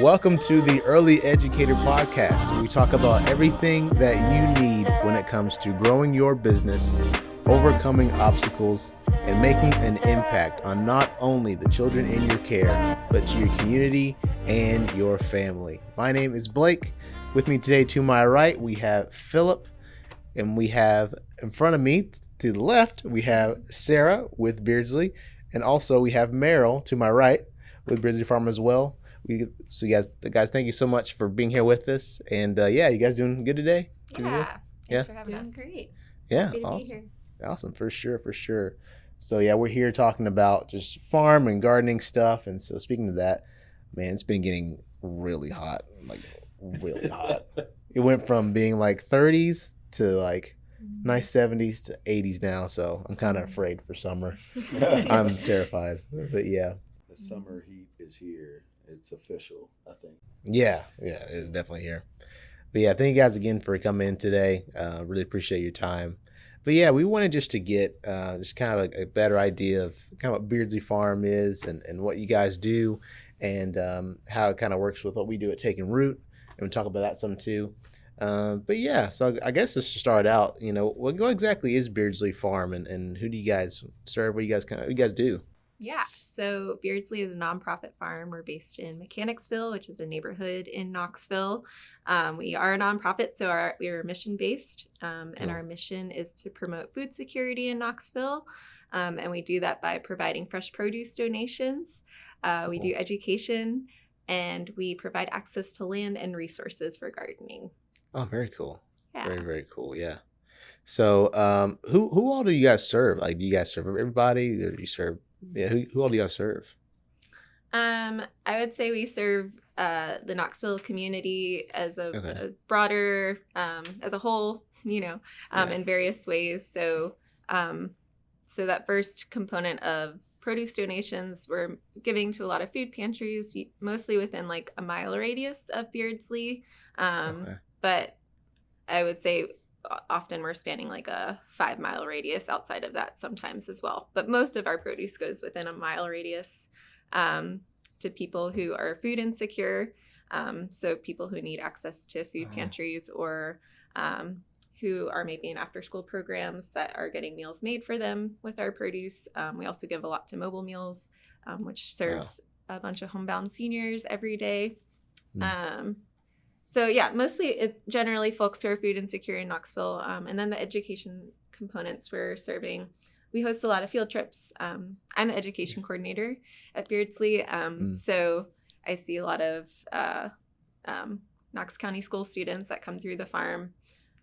Welcome to the Early Educator podcast, where we talk about everything that you need when it comes to growing your business, overcoming obstacles, and making an impact on not only the children in your care, but to your community and your family. My name is Blake. With me today to my right, we have Philip, and we have in front of me to the left, we have Sarah with Beardsley, and also we have Meryl to my right with Beardsley Farm as well. So you guys, thank you so much for being here with us. And you guys doing good today? Thanks for having us. Great. Yeah, Happy to awesome. be here. Awesome, for sure. So we're here talking about just farm and gardening stuff. And so speaking of that, man, it's been getting really hot, like really hot. It went from being like 30s to like nice 70s to 80s now. So I'm kind of afraid for summer. I'm terrified, but yeah. The summer heat is here. It's official, I think. Yeah, it's definitely here. But yeah, thank you guys again for coming in today. Really appreciate your time. But yeah, we wanted just to get just kind of a better idea of kind of what Beardsley Farm is and what you guys do and how it kind of works with what we do at Taking Root. And we'll talk about that some too. But yeah, so I guess just to start out, what exactly is Beardsley Farm and who do you guys serve? What do you guys do? Yeah, so Beardsley is a nonprofit farm. We're based in Mechanicsville, which is a neighborhood in Knoxville. We are a nonprofit, so we are mission-based, and our mission is to promote food security in Knoxville, and we do that by providing fresh produce donations. We do education, and we provide access to land and resources for gardening. Oh, very cool. Yeah. Very, very cool. Yeah. So who all do you guys serve? Like, do you guys serve everybody? Or do you serve... Yeah, who all do you guys serve? I would say we serve the Knoxville community as a broader, as a whole, in various ways. So that first component of produce donations, we're giving to a lot of food pantries, mostly within like a mile radius of Beardsley. But I would say often we're spanning like a 5-mile radius outside of that sometimes as well. But most of our produce goes within a mile radius to people who are food insecure. So people who need access to food pantries or who are maybe in after-school programs that are getting meals made for them with our produce. We also give a lot to Mobile Meals, which serves a bunch of homebound seniors every day. So yeah, mostly generally folks who are food insecure in Knoxville. And then the education components we're serving. We host a lot of field trips. I'm the education coordinator at Beardsley. So I see a lot of Knox County school students that come through the farm.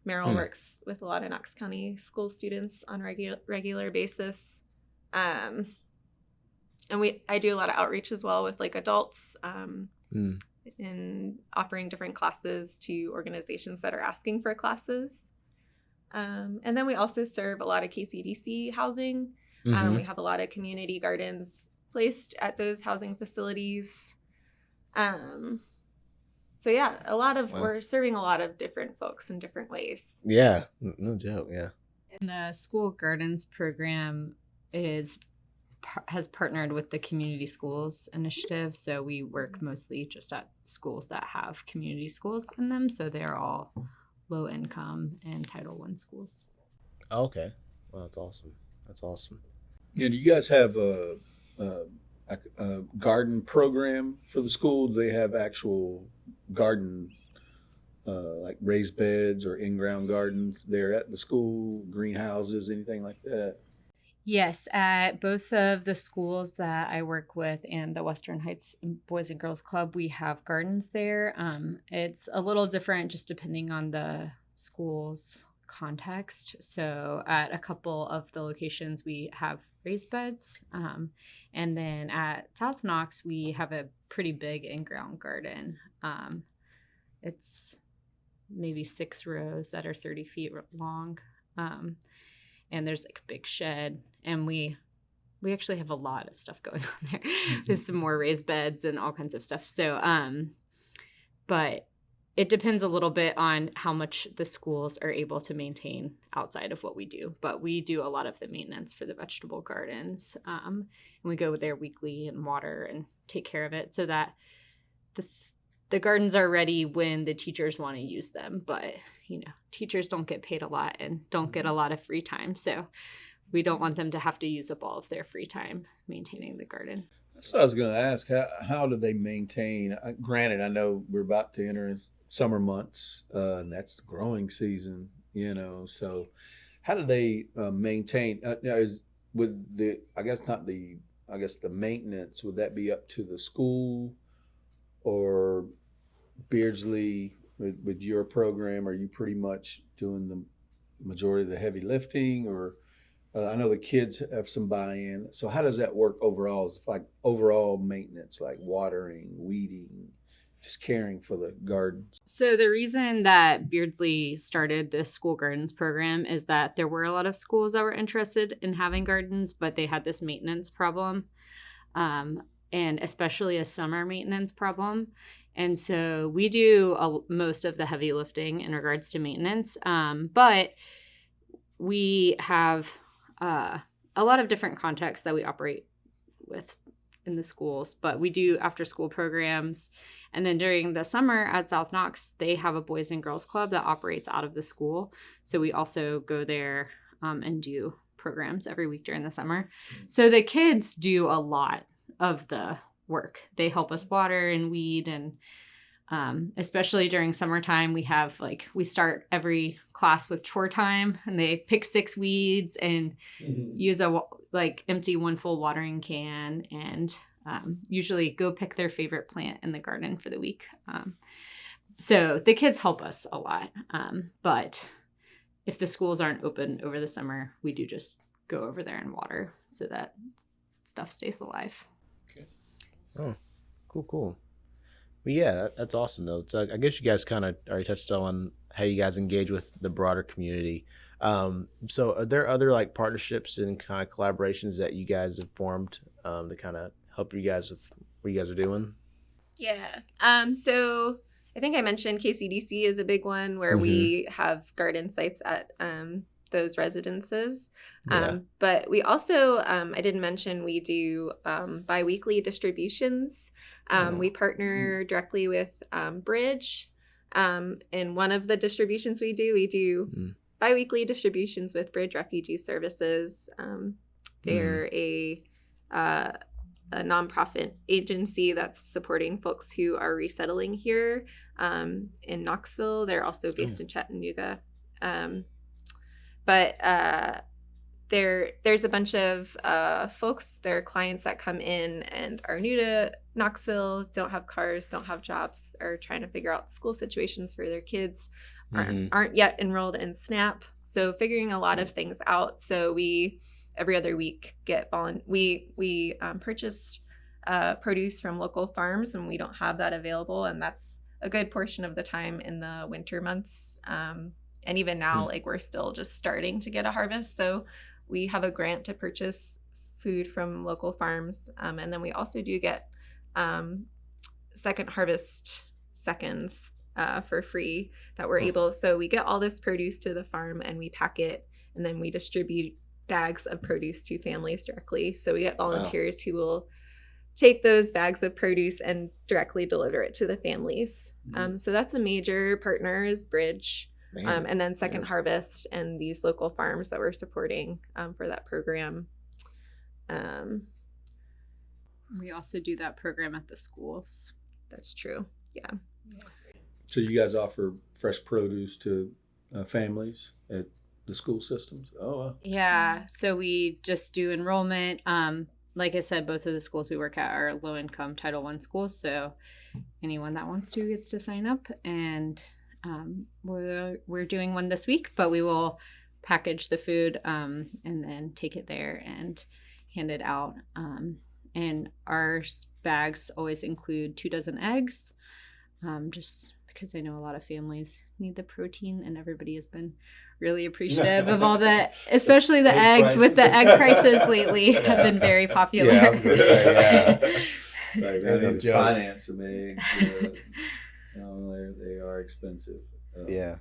Meryl works with a lot of Knox County school students on a regular basis. And I do a lot of outreach as well with like adults. In offering different classes to organizations that are asking for classes. And then we also serve a lot of KCDC housing. We have a lot of community gardens placed at those housing facilities. So yeah, we're serving a lot of different folks in different ways. Yeah, no joke, yeah. And the School Gardens program has partnered with the Community Schools Initiative. So we work mostly just at schools that have community schools in them. So they're all low income and Title I schools. Okay. Well, that's awesome. Yeah, do you guys have a garden program for the school? Do they have actual garden, like raised beds or in-ground gardens there at the school, greenhouses, anything like that? Yes, at both of the schools that I work with and the Western Heights Boys and Girls Club, we have gardens there. It's a little different just depending on the school's context. So at a couple of the locations, we have raised beds. And then at South Knox, we have a pretty big in-ground garden. It's maybe 6 rows that are 30 feet long. And there's like a big shed, and we actually have a lot of stuff going on there. There's some more raised beds and all kinds of stuff. So, but it depends a little bit on how much the schools are able to maintain outside of what we do. But we do a lot of the maintenance for the vegetable gardens, and we go there weekly and water and take care of it so that the gardens are ready when the teachers want to use them, but teachers don't get paid a lot and don't get a lot of free time, so we don't want them to have to use up all of their free time maintaining the garden. That's what I was going to ask. How do they maintain? Granted, I know we're about to enter summer months, and that's the growing season, so how do they maintain? The maintenance, would that be up to the school or Beardsley with your program? Are you pretty much doing the majority of the heavy lifting, or I know the kids have some buy-in. So how does that work overall? Is it like overall maintenance, like watering, weeding, just caring for the gardens? So the reason that Beardsley started this school gardens program is that there were a lot of schools that were interested in having gardens, but they had this maintenance problem, and especially a summer maintenance problem. And so we do most of the heavy lifting in regards to maintenance, but we have a lot of different contexts that we operate with in the schools, but we do after school programs. And then during the summer at South Knox, they have a Boys and Girls Club that operates out of the school. So we also go there and do programs every week during the summer. So the kids do a lot of the work. They help us water and weed, and especially during summertime, we start every class with chore time, and they pick 6 weeds and use empty 1 full watering can, and usually go pick their favorite plant in the garden for the week. So the kids help us a lot. But if the schools aren't open over the summer, we do just go over there and water so that stuff stays alive. Okay. Oh, cool. Well, yeah, that's awesome, though. So I guess you guys kind of already touched on how you guys engage with the broader community. So are there other partnerships and kind of collaborations that you guys have formed to kind of help you guys with what you guys are doing? Yeah. So I think I mentioned KCDC is a big one where we have garden sites at those residences. But we also, I didn't mention, we do biweekly distributions. We partner directly with Bridge. In one of the distributions we do biweekly distributions with Bridge Refugee Services. They're a nonprofit agency that's supporting folks who are resettling here in Knoxville. They're also based in Chattanooga. But there's a bunch of folks, their clients that come in and are new to Knoxville, don't have cars, don't have jobs, are trying to figure out school situations for their kids, aren't yet enrolled in SNAP. So figuring a lot of things out. So we every other week we purchase produce from local farms when we don't have that available, and that's a good portion of the time in the winter months. And even now, we're still just starting to get a harvest. So we have a grant to purchase food from local farms. And then we also do get second harvest seconds for free that we're able. So we get all this produce to the farm and we pack it, and then we distribute bags of produce to families directly. So we get volunteers who will take those bags of produce and directly deliver it to the families. So that's a major partner is Bridge. And then Second Harvest and these local farms that we're supporting for that program. We also do that program at the schools. That's true. Yeah. So you guys offer fresh produce to families at the school systems? Oh, wow. Yeah. So we just do enrollment. Like I said, both of the schools we work at are low-income Title I schools. So anyone that wants to gets to sign up, and we're doing one this week, but we will package the food and then take it there and hand it out. And our bags always include 2 dozen eggs, just because I know a lot of families need the protein, and everybody has been really appreciative of all that, especially the eggs prices. With the egg prices lately have been very popular. Yeah, I was going to say, Like, I need to finance some eggs. They are expensive. Yeah.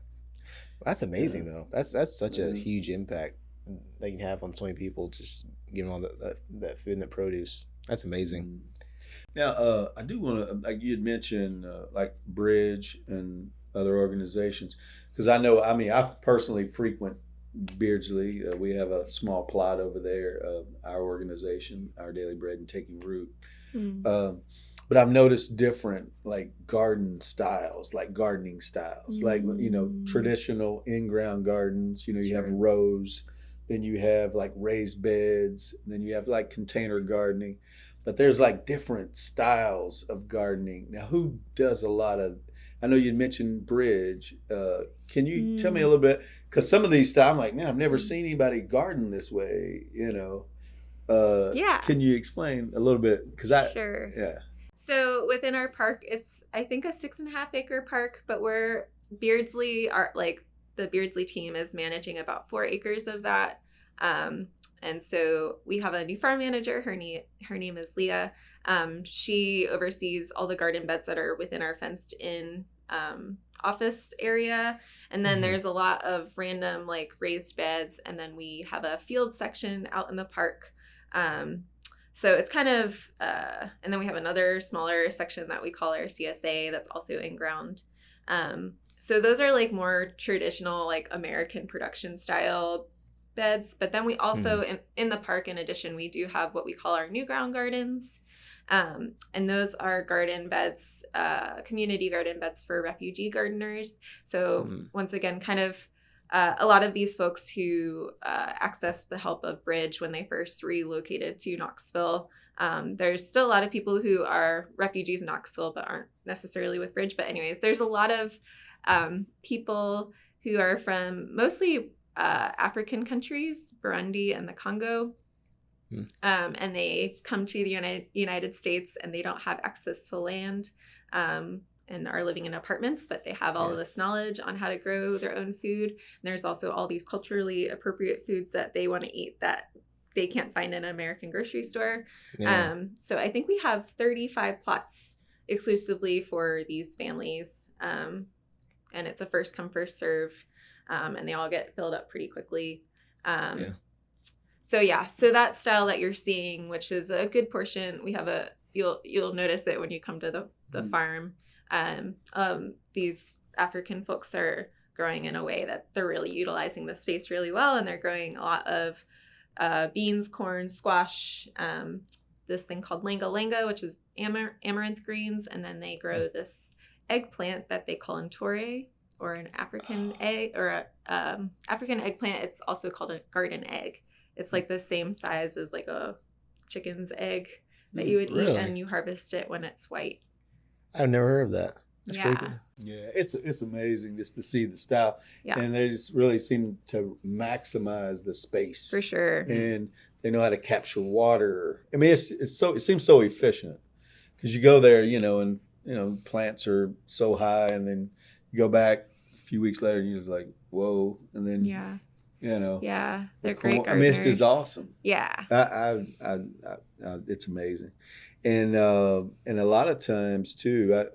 That's amazing, though. That's such a huge impact they can have on so many people, just giving all that food and that produce. That's amazing. Now, I do want to, like you had mentioned, like Bridge and other organizations, because I personally frequent Beardsley. We have a small plot over there, our organization, Our Daily Bread and Taking Root. Mm. But I've noticed different like gardening styles, like, traditional in-ground gardens. You have Sure. rows, then you have like raised beds, and then you have like container gardening. But there's like different styles of gardening. Now, who does a lot of, I know you mentioned Bridge. Can you tell me a little bit? Because some of these styles, I'm like, man, I've never seen anybody garden this way, Yeah. Can you explain a little bit? Sure. Yeah. So within our park, it's I think a 6.5-acre park, but the Beardsley team is managing about 4 acres of that. And so we have a new farm manager. Her name is Leah. She oversees all the garden beds that are within our fenced in office area. And then there's a lot of random like raised beds. And then we have a field section out in the park. So it's kind of, and then we have another smaller section that we call our CSA that's also in ground. So those are like more traditional, like American production style beds. But then we also, in the park, in addition, we do have what we call our new ground gardens. And those are garden beds, community garden beds for refugee gardeners. So once again, kind of, a lot of these folks who accessed the help of Bridge when they first relocated to Knoxville, there's still a lot of people who are refugees in Knoxville but aren't necessarily with Bridge. But anyways, there's a lot of people who are from mostly African countries, Burundi and the Congo. And they've come to the United States and they don't have access to land. And are living in apartments, but they have all of this knowledge on how to grow their own food. And there's also all these culturally appropriate foods that they want to eat that they can't find in an American grocery store. So I think we have 35 plots exclusively for these families. And it's a first come, first serve. And they all get filled up pretty quickly. So that style that you're seeing, which is a good portion, we have you'll notice it when you come to the farm. These African folks are growing in a way that they're really utilizing the space really well, and they're growing a lot of beans, corn, squash, this thing called langa, which is amaranth greens, and then they grow this eggplant that they call ntore, or an African egg, or a African eggplant. It's also called a garden egg. It's like the same size as like a chicken's egg that you would eat, and you harvest it when it's white. I've never heard of that. That's pretty cool. Yeah, it's amazing just to see the style. Yeah. And they just really seem to maximize the space. For sure. And they know how to capture water. I mean, it seems so efficient. Because you go there, and plants are so high, and then you go back a few weeks later and you're just like, whoa. And then they're great gardeners. I mean, it's just awesome. Yeah. It's amazing. And a lot of times too,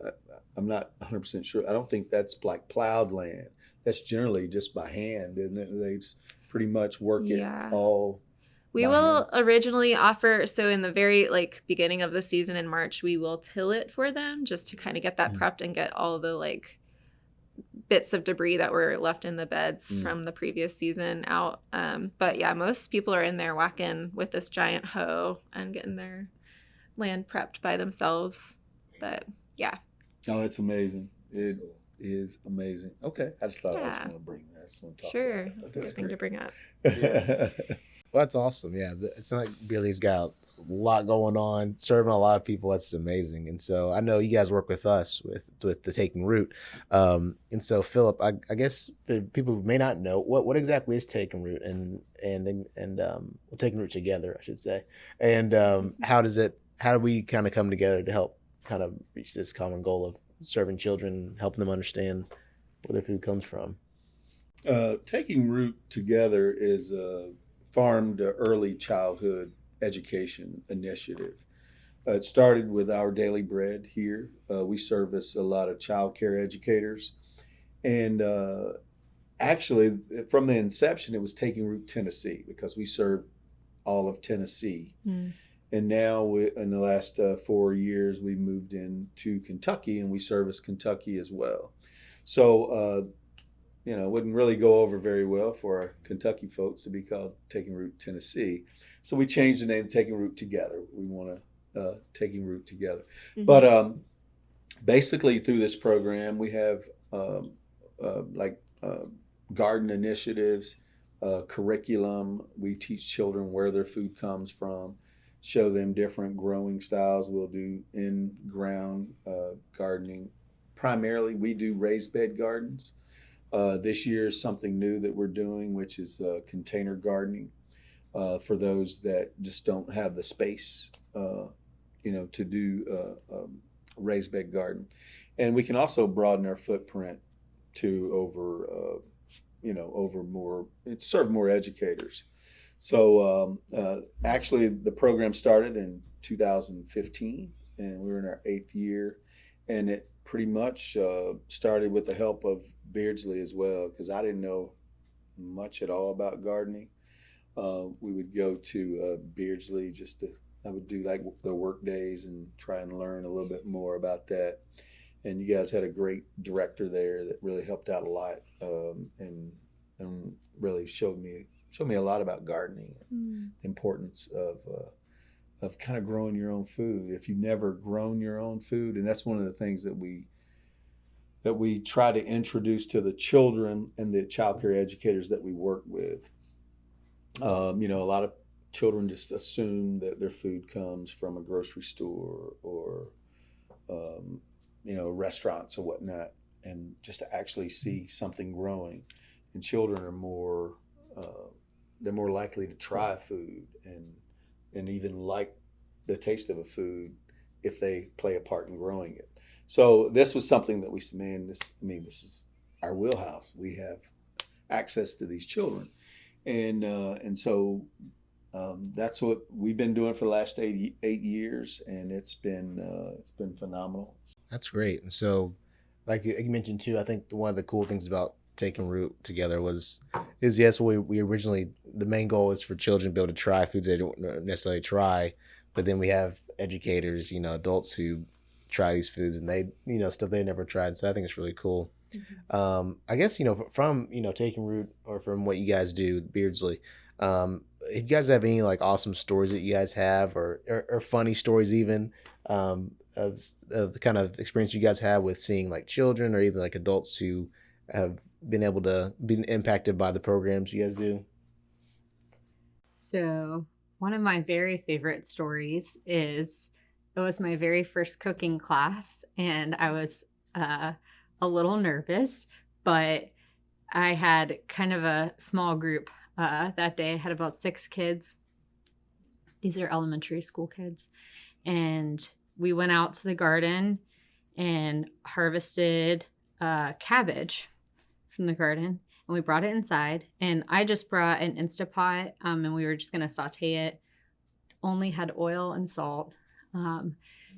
I'm not 100% sure. I don't think that's like plowed land. That's generally just by hand, and they pretty much work it all. We will originally offer, so in the very beginning of the season in March, we will till it for them just to kind of get that prepped and get all the bits of debris that were left in the beds from the previous season out. But yeah, most people are in there whacking with this giant hoe and getting their land prepped by themselves. But yeah. Oh, it's amazing. It is amazing. Okay. I just thought I was going to bring that. I just want to talk about that. That's a good thing to bring up. Well, that's awesome. Yeah. It's not like Billy's got a lot going on, serving a lot of people. That's amazing. And so I know you guys work with us with the Taking Root. And so Philip, I guess for people who may not know, what exactly is Taking Root and Taking Root together, I should say. And how do we kind of come together to help kind of reach this common goal of serving children, helping them understand where their food comes from? Taking Root together is a farm to early childhood education initiative. It started with Our Daily Bread here. We service a lot of child care educators. And actually, from the inception, it was Taking Root Tennessee, because we serve all of Tennessee. And now in the last 4 years, we moved into Kentucky, and we service Kentucky as well. So, it wouldn't really go over very well for our Kentucky folks to be called Taking Root Tennessee. So we changed the name Taking Root Together. We want to Taking Root Together. Mm-hmm. But basically through this program, we have garden initiatives, curriculum. We teach children where their food comes from, show them different growing styles. We'll do in-ground gardening. Primarily, we do raised bed gardens. This year is something new that we're doing, which is container gardening for those that just don't have the space, to do a raised bed garden. And we can also broaden our footprint to serve more educators. So actually, the program started in 2015, and we're in our 8th year, and it pretty much started with the help of Beardsley as well, because I didn't know much at all about gardening. We would go to Beardsley I would do like the work days and try and learn a little bit more about that. And you guys had a great director there that really helped out a lot, and really showed me a lot about gardening, the importance of kind of growing your own food. If you've never grown your own food, and that's one of the things that we try to introduce to the children and the child care educators that we work with. A lot of children just assume that their food comes from a grocery store or restaurants or whatnot, and just to actually see something growing. And children are more likely to try food and even like the taste of a food if they play a part in growing it. So this was something that we said, this is our wheelhouse. We have access to these children, and so that's what we've been doing for the last 8 years, and it's been phenomenal. That's great. And so, like you mentioned too, I think one of the cool things about Taking Root Together is yes, we originally, the main goal is for children to be able to try foods they don't necessarily try, but then we have educators, adults who try these foods and they, stuff they never tried. So I think it's really cool. Mm-hmm. I guess, from, Taking Root, or from what you guys do with Beardsley, if you guys have any like awesome stories that you guys have, or funny stories even, of the kind of experience you guys have with seeing like children or even like adults who have been impacted by the programs you guys do? So one of my very favorite stories is, it was my very first cooking class, and I was a little nervous, but I had kind of a small group that day. I had about 6 kids. These are elementary school kids. And we went out to the garden and harvested cabbage from the garden, and we brought it inside. And I just brought an Instapot, and we were just going to saute it. Only had oil and salt.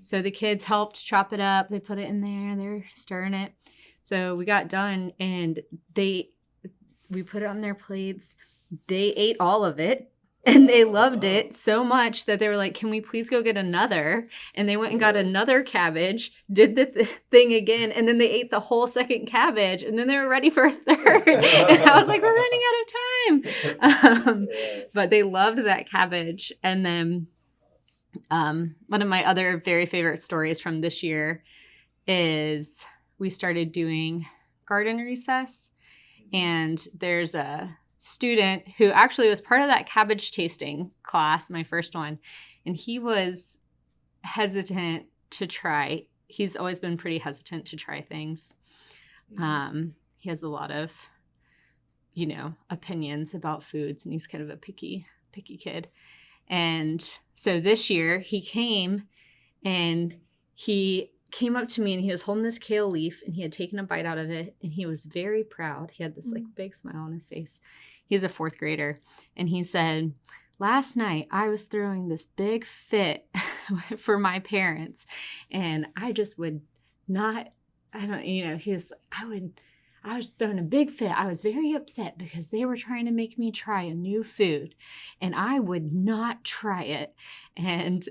So the kids helped chop it up. They put it in there. They're stirring it. So we got done, and we put it on their plates. They ate all of it, and they loved it so much that they were like, can we please go get another? And they went and got another cabbage, did the thing again, and then they ate the whole second cabbage, and then they were ready for a third. And I was like, we're running out of time. But they loved that cabbage. And then one of my other very favorite stories from this year is we started doing garden recess, and there's a student who actually was part of that cabbage tasting class, my first one, and he was hesitant to try. He's always been pretty hesitant to try things. He has a lot of, opinions about foods, and he's kind of a picky kid. And so this year he came up to me, and he was holding this kale leaf, and he had taken a bite out of it, and he was very proud. He had this big smile on his face. He's a 4th grader. And he said, last night I was throwing this big fit for my parents, and I just would not, I I was throwing a big fit. I was very upset because they were trying to make me try a new food and I would not try it. And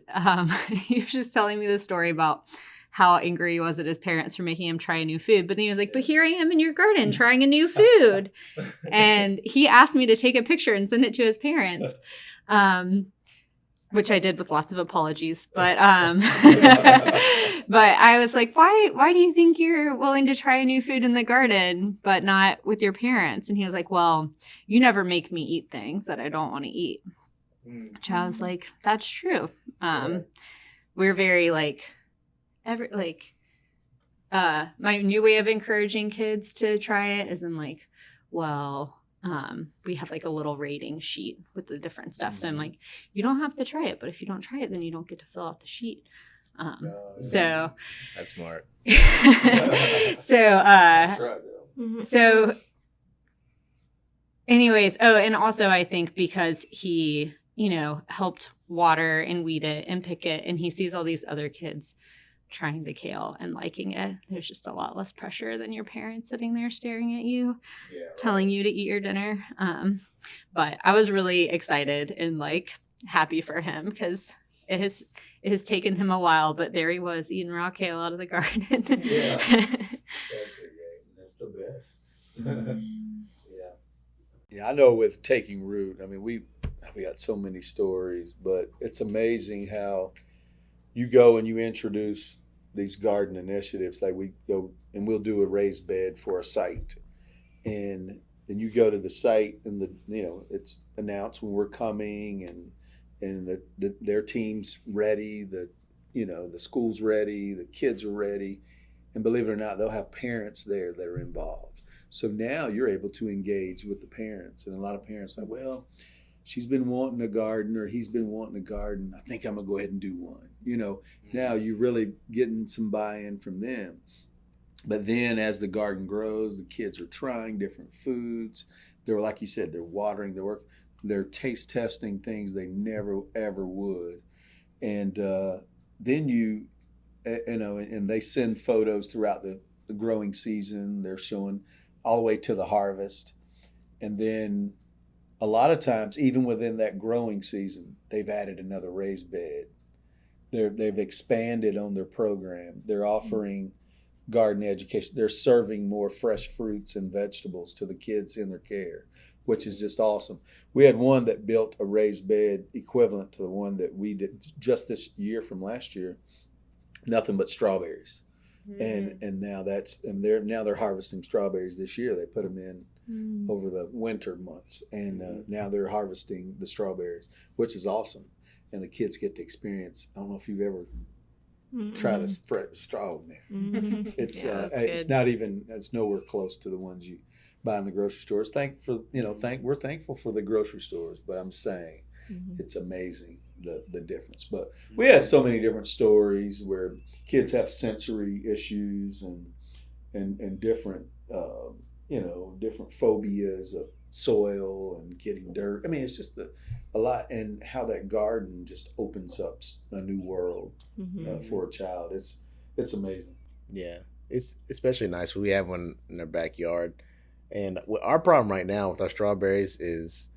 he was just telling me the story about how angry he was at his parents for making him try a new food. But then he was like, but here I am in your garden trying a new food. And he asked me to take a picture and send it to his parents, which I did with lots of apologies. But but I was like, why do you think you're willing to try a new food in the garden, but not with your parents? And he was like, well, you never make me eat things that I don't want to eat. Which I was like, that's true. We're very my new way of encouraging kids to try it is I'm like, well, we have like a little rating sheet with the different stuff. So I'm like, you don't have to try it, but if you don't try it, then you don't get to fill out the sheet. So that's smart. So anyways, and also I think because he, helped water and weed it and pick it, and he sees all these other kids trying the kale and liking it, there's just a lot less pressure than your parents sitting there staring at you, telling you to eat your dinner. But I was really excited and happy for him because it has taken him a while, but there he was eating raw kale out of the garden. Yeah. That's the best. Yeah, I know with taking root, I mean, we got so many stories, but it's amazing how you go and you introduce these garden initiatives. Like we go and we'll do a raised bed for a site, and then you go to the site and it's announced when we're coming, and their team's ready, the school's ready, the kids are ready, and believe it or not, they'll have parents there that are involved. So now you're able to engage with the parents, and a lot of parents are like, well, she's been wanting a garden or he's been wanting a garden. I think I'm gonna go ahead and do one. Now you're really getting some buy-in from them. But then as the garden grows, the kids are trying different foods. They're, like you said, they're watering, they're taste testing things they never ever would. And then and they send photos throughout the growing season. They're showing all the way to the harvest. And then a lot of times, even within that growing season, they've added another raised bed. They've expanded on their program. They're offering garden education. They're serving more fresh fruits and vegetables to the kids in their care, which is just awesome. We had one that built a raised bed equivalent to the one that we did just this year from last year. Nothing but strawberries. And now they're harvesting strawberries this year. They put them in over the winter months, and now they're harvesting the strawberries, which is awesome. And the kids get to experience. I don't know if you've ever tried a straw, man. It's nowhere close to the ones you buy in the grocery stores. We're thankful for the grocery stores, but I'm saying it's amazing the difference. But we have so many different stories where kids have sensory issues and different different phobias of soil and getting dirt. I mean, it's just a lot, and how that garden just opens up a new world for a child. It's amazing. Yeah, it's especially nice when we have one in our backyard. And our problem right now with our strawberries is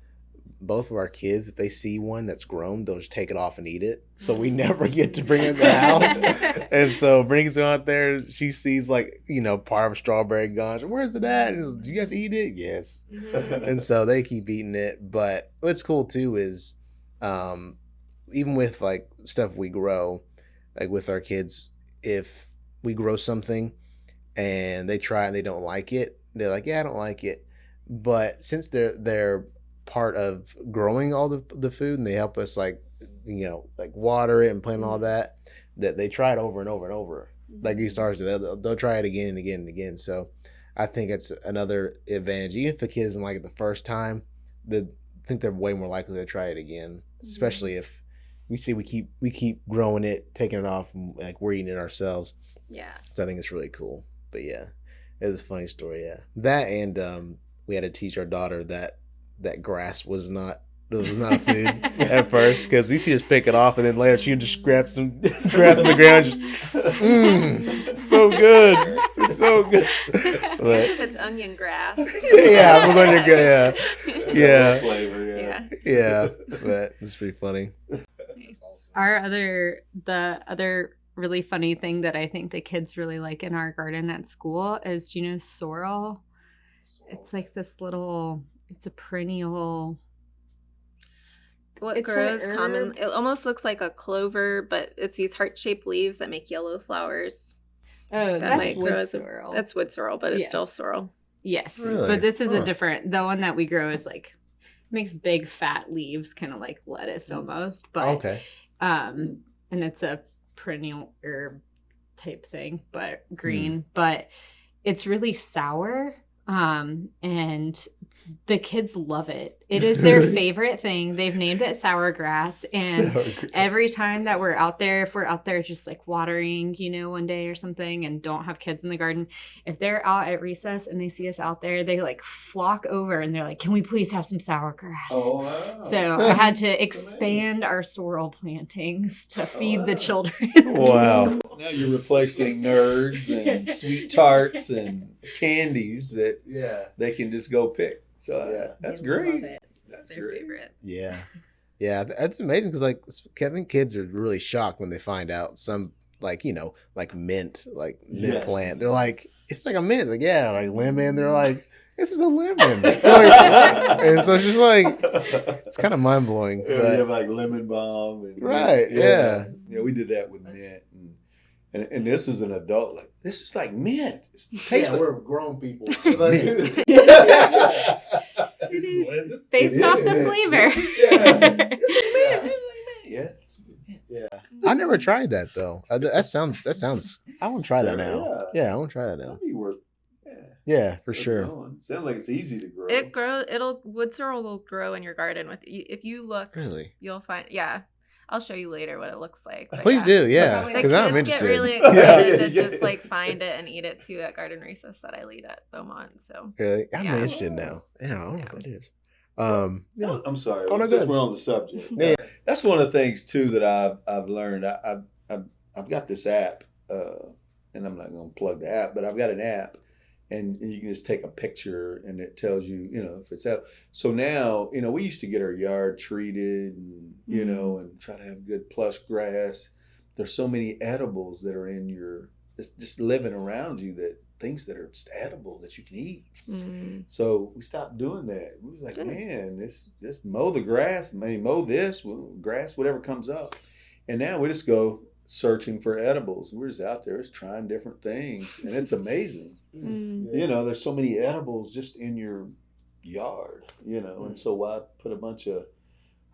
both of our kids, if they see one that's grown, they'll just take it off and eat it. So we never get to bring it in the house. And so brings it out there. She sees part of a strawberry gone. Where's it at? Do you guys eat it? Yes. And so they keep eating it. But what's cool too is even with stuff we grow, with our kids, if we grow something and they try and they don't like it, they're like, yeah, I don't like it. But since they're part of growing all the food, and they help us water it and plant all that they try it over and over and over. Like these stars do, they'll try it again and again and again. So I think it's another advantage. Even if the kids didn't like it the first time, I think they're way more likely to try it again, especially if we see we keep growing it, taking it off, and we're eating it ourselves. Yeah. So I think it's really cool. But yeah, it was a funny story. Yeah, that, and we had to teach our daughter that grass was not a food at first, because we see her pick it off, and then later she would just grab some grass on the ground, so good. It's so good. But if it's onion grass. Yeah, I'm going to yeah. Flavor, Yeah, but it's pretty funny. The other really funny thing that I think the kids really like in our garden at school is, do you know sorrel? It's like this little, it's a perennial. What grows common? It almost looks like a clover, but it's these heart-shaped leaves that make yellow flowers. Oh, that's wood sorrel. That's wood sorrel, but it's still sorrel. Yes, really? But this is a different. The one that we grow is like makes big fat leaves, kind of like lettuce almost. But okay. And it's a perennial herb type thing, but green. But it's really sour. And the kids love it. It is their favorite thing. They've named it sour grass. And every time that we're out there, if we're out there just like watering, one day or something and don't have kids in the garden, if they're out at recess and they see us out there, they like flock over and they're like, can we please have some sour grass? Oh, wow. So I had to expand our sorrel plantings to feed the children. Wow. Now you're replacing nerds and sweet tarts and candies that they can just go pick. So that's great. That's their favorite. Yeah. Yeah, that's amazing because like Kevin kids are really shocked when they find out some like mint plant. They're like, it's like a mint. Like like lemon. They're like, this is a lemon. And so it's just like it's kind of mind blowing. We have like lemon balm and yeah. We did that with mint and this was an adult like this is like mint. It tastes like we're grown people. It is based off the flavor. Yeah. I never tried that though. That sounds. I want to try that now. Yeah, I want to try that now. That'd be worth. Yeah, for sure. Sounds like it's easy to grow. Wood sorrel will grow in your garden with you. If you look, really, you'll find. Yeah, I'll show you later what it looks like. But please do. Yeah, because I'm kids interested. get really excited to just like find it and eat it too at garden recess that I lead at Beaumont. So really, I'm interested now. Yeah, I don't know what that is. I'm sorry. Oh, no, since we're on the subject, that's one of the things too that I've learned. I've got this app, and I'm not going to plug the app, but I've got an app, and you can just take a picture, and it tells you, if it's out. So now, we used to get our yard treated, and and try to have good plush grass. There's so many edibles that are in just living around you things that are just edible that you can eat. Mm. So we stopped doing that. We was like, man, just mow the grass, maybe mow this grass, whatever comes up. And now we just go searching for edibles. We're just out there just trying different things. And it's amazing. There's so many edibles just in your yard, and so why put a bunch of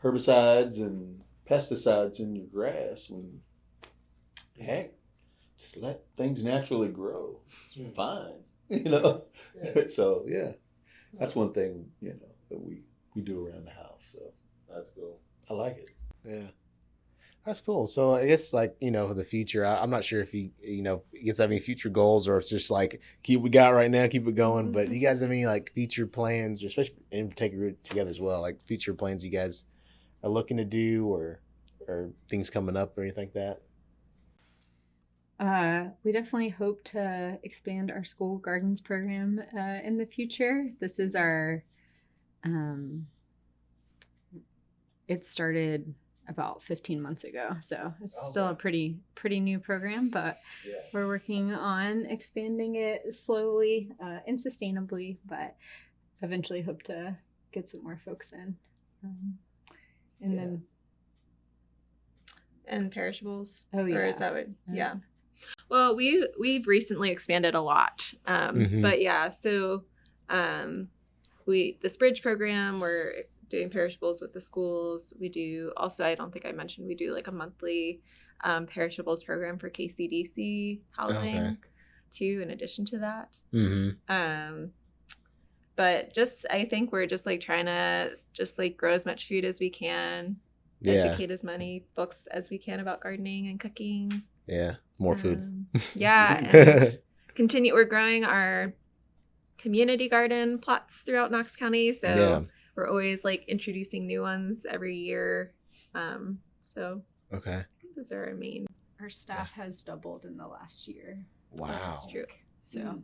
herbicides and pesticides in your grass when heck, just let things naturally grow. It's fine, So that's one thing that we do around the house. So that's cool. I like it. Yeah, that's cool. So I guess for the future, I'm not sure if you guys have any future goals or if it's just like keep what we got right now, keep it going. But you guys have any like future plans, or especially in particular together as well, like future plans you guys are looking to do or things coming up or anything like that? We definitely hope to expand our school gardens program in the future. This is our, it started about 15 months ago, so it's still a pretty new program, but we're working on expanding it slowly and sustainably, but eventually hope to get some more folks in. And perishables. Oh yeah. Or is that what? Yeah. Well, we've recently expanded a lot, but so this bridge program, we're doing perishables with the schools. We do also, I don't think I mentioned, we do like a monthly perishables program for KCDC housing too, in addition to that. But I think we're just like trying to just like grow as much food as we can, educate as many books as we can about gardening and cooking. Yeah, more food. And continue. We're growing our community garden plots throughout Knox County, so we're always like introducing new ones every year. So those are our main. Our staff has doubled in the last year. Wow, that's true. So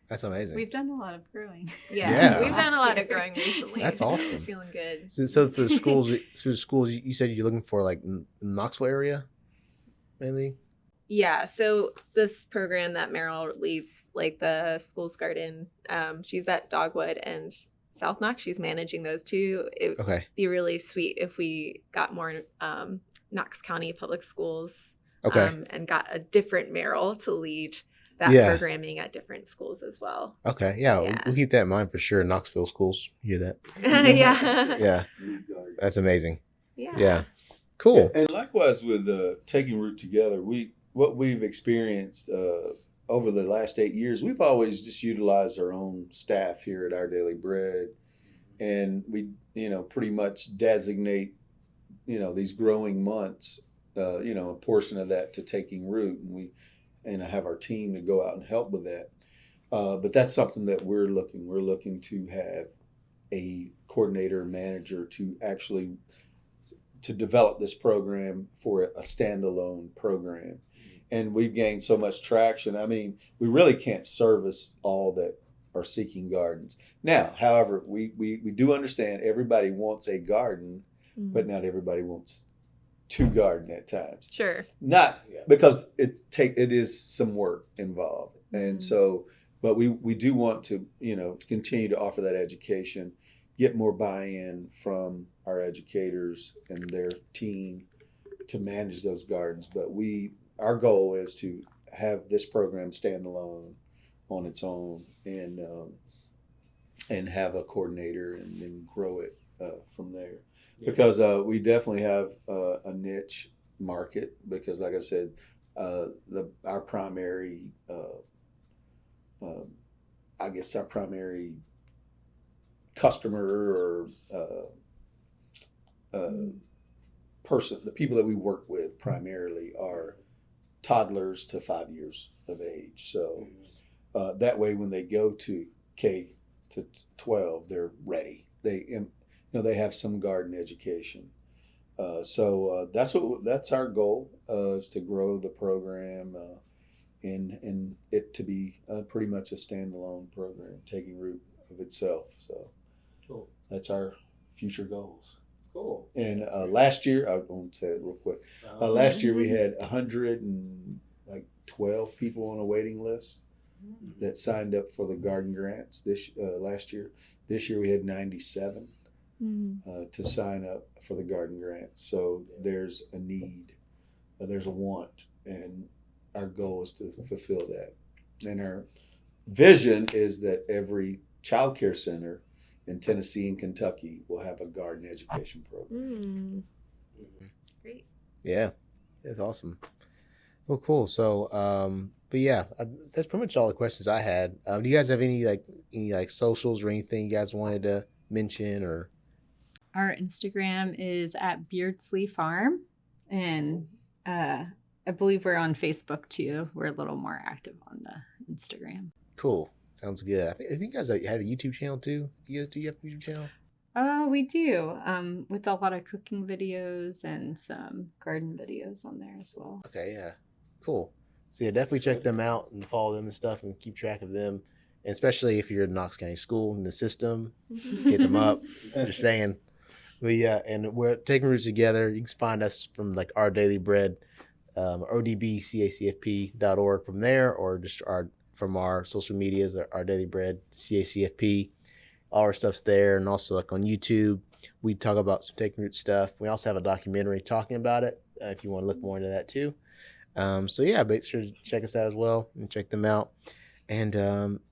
That's amazing. we've done a lot of growing. Yeah. We've done a lot of growing recently. That's so awesome. Feeling good. So for the schools, you said you're looking for like Knoxville area, mainly. Yeah, so this program that Meryl leads, like the Schools Garden, she's at Dogwood and South Knox. She's managing those two. It would be really sweet if we got more Knox County Public Schools and got a different Meryl to lead that programming at different schools as well. Okay, yeah. We'll keep that in mind for sure. Knoxville schools, you hear that? Yeah, that's amazing. Yeah, cool. And likewise with Taking Root Together, what we've experienced over the last 8 years, we've always just utilized our own staff here at Our Daily Bread, and we pretty much designate these growing months, a portion of that to Taking Root, and have our team to go out and help with that. But that's something that we're looking to have a coordinator manager to actually to develop this program for a standalone program. And we've gained so much traction. I mean, we really can't service all that are seeking gardens. Now, however, we do understand everybody wants a garden, but not everybody wants to garden at times. Sure. Not because it is some work involved. And so, but we do want to, continue to offer that education, get more buy-in from our educators and their team to manage those gardens. But our goal is to have this program stand alone on its own and have a coordinator and then grow it from there. Because we definitely have a niche market. Because, like I said, our primary, our primary customer or person, the people that we work with primarily are toddlers to 5 years of age. So that way, when they go to K to 12, they're ready. They have some garden education. So that's our goal, is to grow the program and it to be pretty much a standalone program, taking root of itself. So that's our future goals. Cool. And last year, I won't say it real quick. Last year we had 112 people on a waiting list that signed up for the garden grants. Last year, this year we had 97 to sign up for the garden grants. So there's a need, there's a want, and our goal is to fulfill that. And our vision is that every child care center in Tennessee and Kentucky will have a garden education program. Great. Yeah, that's awesome. Well, cool. So, but yeah, that's pretty much all the questions I had. Do you guys have any socials or anything you guys wanted to mention? Or our Instagram is at Beardsley Farm, and I believe we're on Facebook too. We're a little more active on the Instagram. Cool. Sounds good. I think you guys have a YouTube channel too. Do you have a YouTube channel? We do. With a lot of cooking videos and some garden videos on there as well. Okay, yeah. Cool. So yeah, definitely check them out and follow them and stuff and keep track of them. And especially if you're in Knox County School in the system, hit them up. Just saying. But yeah, and we're Taking Roots Together. You can find us from like Our Daily Bread, odbcacfp.org from there, or just from our social medias, Our Daily Bread, CACFP. All our stuff's there. And also like on YouTube, we talk about some Taking Roots stuff. We also have a documentary talking about it if you want to look more into that too. So yeah, make sure to check us out as well and check them out. And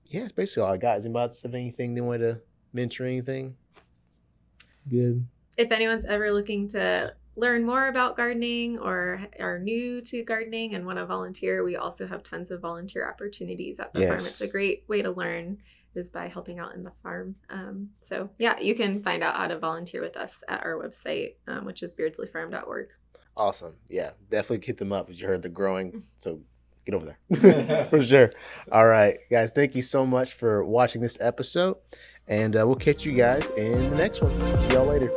yeah, it's basically all I got. Is anybody else have anything they want to mention or anything? Good. If anyone's ever looking to learn more about gardening or are new to gardening and want to volunteer, we also have tons of volunteer opportunities at the farm. It's a great way to learn is by helping out in the farm. So yeah, you can find out how to volunteer with us at our website, which is beardsleyfarm.org. Awesome. Yeah, definitely hit them up as you heard the growing. So get over there for sure. All right, guys, thank you so much for watching this episode. And we'll catch you guys in the next one. See y'all later.